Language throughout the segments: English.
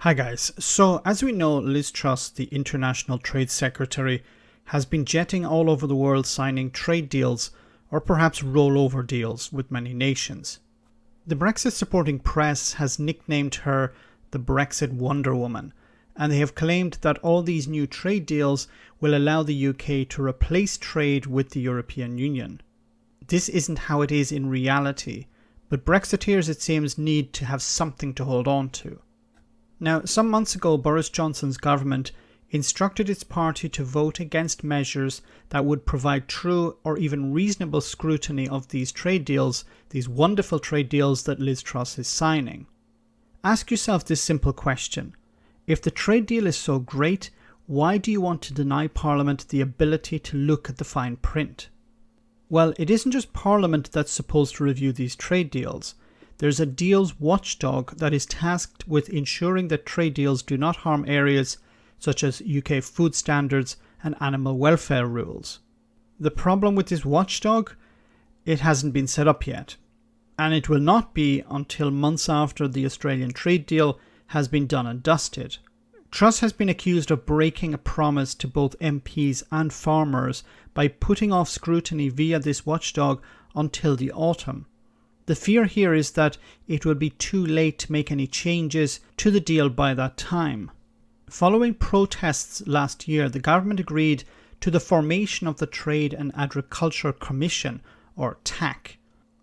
Hi guys, so as we know, Liz Truss, the International Trade Secretary, has been jetting all over the world signing trade deals or perhaps rollover deals with many nations. The Brexit supporting press has nicknamed her the Brexit Wonder Woman, and they have claimed that all these new trade deals will allow the UK to replace trade with the European Union. This isn't how it is in reality, but Brexiteers, it seems, need to have something to hold on to. Now, some months ago, Boris Johnson's government instructed its party to vote against measures that would provide true or even reasonable scrutiny of these trade deals, these wonderful trade deals that Liz Truss is signing. Ask yourself this simple question. If the trade deal is so great, why do you want to deny Parliament the ability to look at the fine print? Well, it isn't just Parliament that's supposed to review these trade deals. There's a deals watchdog that is tasked with ensuring that trade deals do not harm areas such as UK food standards and animal welfare rules. The problem with this watchdog? It hasn't been set up yet, and it will not be until months after the Australian trade deal has been done and dusted. Truss has been accused of breaking a promise to both MPs and farmers by putting off scrutiny via this watchdog until the autumn. The fear here is that it will be too late to make any changes to the deal by that time. Following protests last year, the government agreed to the formation of the Trade and Agriculture Commission, or TAC.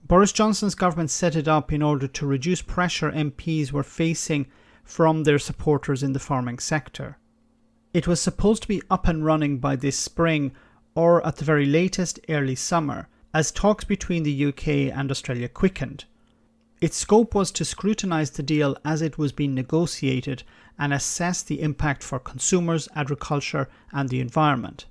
Boris Johnson's government set it up in order to reduce pressure MPs were facing from their supporters in the farming sector. It was supposed to be up and running by this spring, or at the very latest early summer, as talks between the UK and Australia quickened. Its scope was to scrutinise the deal as it was being negotiated and assess the impact for consumers, agriculture and the environment.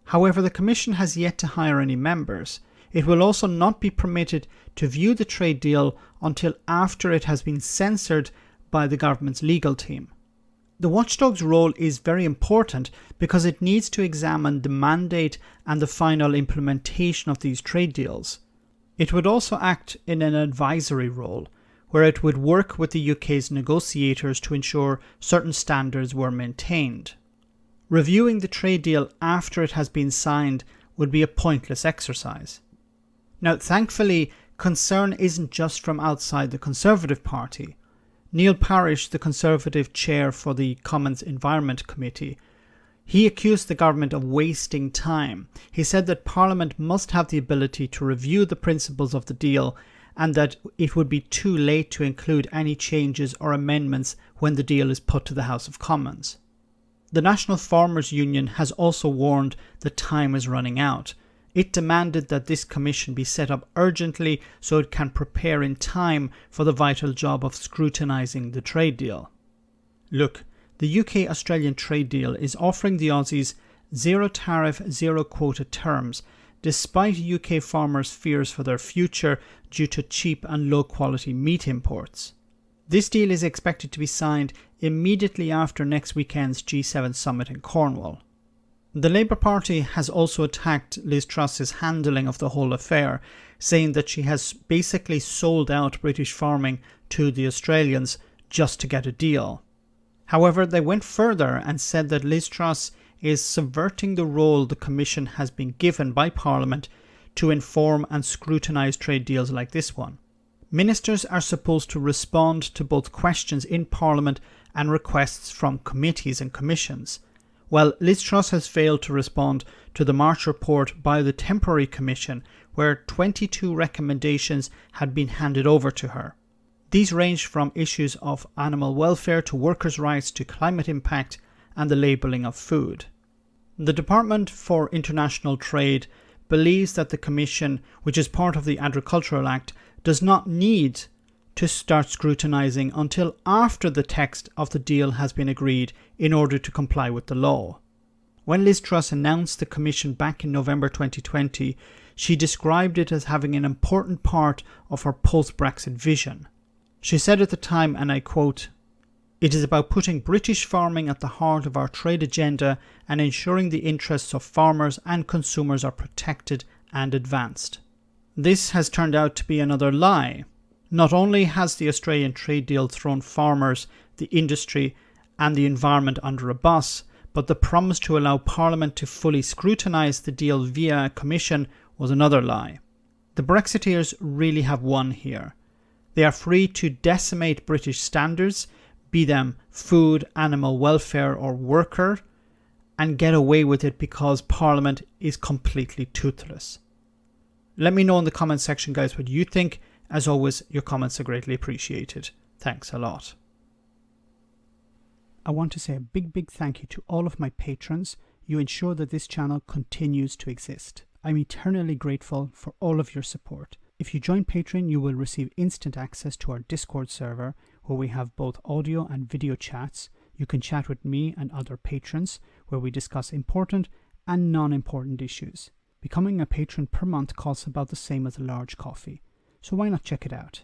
However, the Commission has yet to hire any members. It will also not be permitted to view the trade deal until after it has been censored by the government's legal team. The watchdog's role is very important because it needs to examine the mandate and the final implementation of these trade deals. It would also act in an advisory role, where it would work with the UK's negotiators to ensure certain standards were maintained. Reviewing the trade deal after it has been signed would be a pointless exercise. Now, thankfully, concern isn't just from outside the Conservative Party. Neil Parish, the Conservative chair for the Commons Environment Committee, he accused the government of wasting time. He said that Parliament must have the ability to review the principles of the deal and that it would be too late to include any changes or amendments when the deal is put to the House of Commons. The National Farmers Union has also warned that time is running out. It demanded that this commission be set up urgently so it can prepare in time for the vital job of scrutinising the trade deal. Look, the UK-Australian trade deal is offering the Aussies zero tariff, zero quota terms, despite UK farmers' fears for their future due to cheap and low-quality meat imports. This deal is expected to be signed immediately after next weekend's G7 summit in Cornwall. The Labour Party has also attacked Liz Truss's handling of the whole affair, saying that she has basically sold out British farming to the Australians just to get a deal. However, they went further and said that Liz Truss is subverting the role the Commission has been given by Parliament to inform and scrutinise trade deals like this one. Ministers are supposed to respond to both questions in Parliament and requests from committees and commissions. Well, Liz Truss has failed to respond to the March report by the Temporary Commission, where 22 recommendations had been handed over to her. These ranged from issues of animal welfare to workers' rights to climate impact and the labelling of food. The Department for International Trade believes that the Commission, which is part of the Agricultural Act, does not need to start scrutinising until after the text of the deal has been agreed in order to comply with the law. When Liz Truss announced the Commission back in November 2020, she described it as having an important part of her post-Brexit vision. She said at the time, and I quote, "It is about putting British farming at the heart of our trade agenda and ensuring the interests of farmers and consumers are protected and advanced." This has turned out to be another lie. Not only has the Australian trade deal thrown farmers, the industry and the environment under a bus, but the promise to allow Parliament to fully scrutinise the deal via a commission was another lie. The Brexiteers really have won here. They are free to decimate British standards, be them food, animal welfare or worker, and get away with it because Parliament is completely toothless. Let me know in the comment section, guys, what you think. As always, your comments are greatly appreciated. Thanks a lot. I want to say a big thank you to all of my patrons. You ensure that this channel continues to exist. I'm eternally grateful for all of your support. If you join Patreon, you will receive instant access to our Discord server, where we have both audio and video chats. You can chat with me and other patrons, where we discuss important and non-important issues. Becoming a patron per month costs about the same as a large coffee, so why not check it out?